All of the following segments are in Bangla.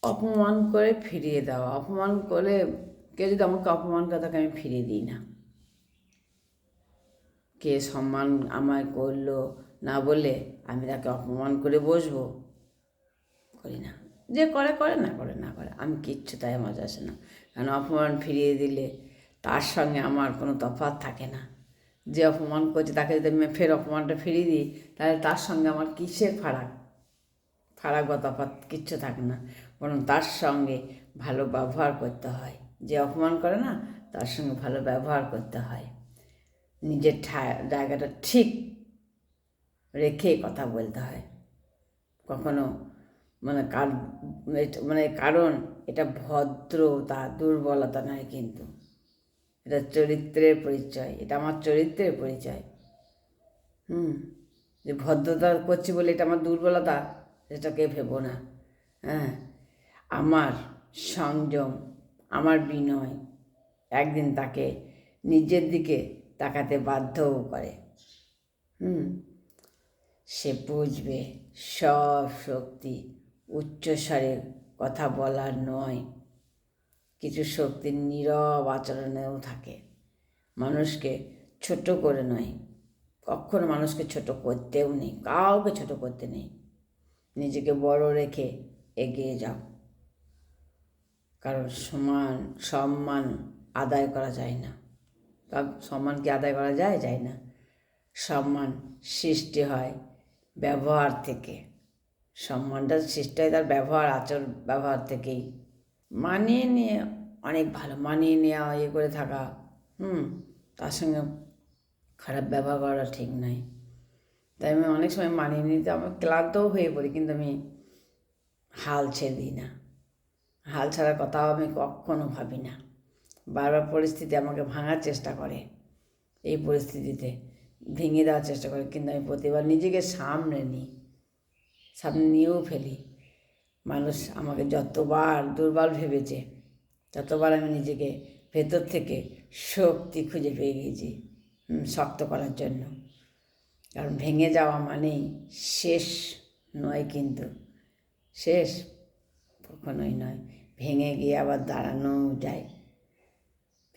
অপমান করে ফিরিয়ে দেওয়া। অপমান করে কেউ যদি আমাকে অপমান করে তাকে আমি ফিরিয়ে দিই না। কে সম্মান আমায় করলো না বলে আমি তাকে অপমান করে বসবো, করি না। যে করে করে, না করে না করে, আমি কিচ্ছু তাই মজা আসে না। কারণ অপমান ফিরিয়ে দিলে তার সঙ্গে আমার কোনো তফাৎ থাকে না। যে অপমান করছে তাকে যদি আমি ফের অপমানটা ফিরিয়ে দিই, তাহলে তার সঙ্গে আমার কিসের ফারাক বা তফাৎ কিচ্ছু থাকে না। বরং তার সঙ্গে ভালো ব্যবহার করতে হয়। যে অপমান করে না, তার সঙ্গে ভালো ব্যবহার করতে হয়। নিজের জায়গাটা ঠিক রেখে কথা বলতে হয়। কখনো কারণ এটা ভদ্রতা, দুর্বলতা নয়, কিন্তু এটা চরিত্রের পরিচয়। এটা আমার চরিত্রের পরিচয়। যে ভদ্রতা করছি বলে এটা আমার দুর্বলতা, সেটাকে ভেবো না। হ্যাঁ, আমার সংযম, আমার বিনয় একদিন তাকে নিজের দিকে তাকাতে বাধ্যও করে। সে বুঝবে সব শক্তি উচ্চস্বরে কথা বলার নয়, কিছু শক্তি নীরব আচরণেও থাকে। মানুষকে ছোট করে নয়, কখনো মানুষকে ছোট করতেও নেই, কাউকে ছোট করতে নেই। নিজেকে বড় রেখে এগিয়ে যাও। কারণ সম্মান আদায় করা যায় না। সম্মান কি আদায় করা যায়? যায় না। সম্মান সৃষ্টি হয় ব্যবহার থেকে। সম্মানটা সৃষ্টি হয় তার ব্যবহার থেকেই। মানিয়ে নিয়ে অনেক ভালো, মানিয়ে নেওয়া, করে থাকা, তার সঙ্গে খারাপ ব্যবহার করা ঠিক নয়। তাই আমি অনেক সময় মানিয়ে নিতে আমি ক্লান্তও হয়ে পড়ি, কিন্তু আমি হাল ছেড়ে দিই না। হাল ছাড়ার কথাও আমি কখনো ভাবি না। বারবার পরিস্থিতি আমাকে ভাঙার চেষ্টা করে, এই পরিস্থিতিতে ভেঙে দেওয়ার চেষ্টা করে, কিন্তু আমি প্রতিবার নিজেকে সামনে নিয়েও ফেলি। মানুষ আমাকে যতবার দুর্বল ভেবেছে, ততবার আমি নিজেকে ভেতর থেকে শক্তি খুঁজে পেয়ে গিয়েছি শক্ত করার জন্য। কারণ ভেঙে যাওয়া মানেই শেষ নয়, কিন্তু শেষ কখনোই নয়। ভেঙে গিয়ে আবার দাঁড়ানো যায়,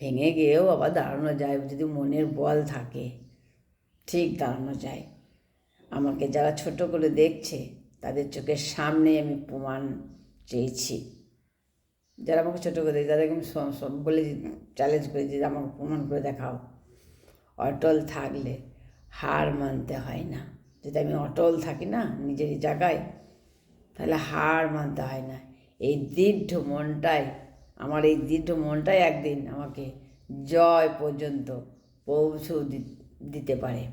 ভেঙে গিয়েও আবার দাঁড়ানো যায়, যদি মনের বল থাকে ঠিক দাঁড়ানো যায়। আমাকে যারা ছোট করে দেখছে তাদের চোখের সামনে আমি প্রমাণ চেয়েছি। যারা আমাকে ছোটো করে দেখে তাদেরকে আমি বলেছি, চ্যালেঞ্জ করেছি যে আমাকে প্রমাণ করে দেখাও। অটল থাকলে হার মানতে হয় না। যদি আমি অটল থাকি না নিজের জায়গায়, তাহলে হার মানতে হয় না। এই দৃঢ় মনটাই একদিন আমাকে জয় পর্যন্ত পৌঁছেও দিতে পারে।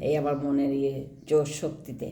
এই আমার মনের জোর শক্তিতে।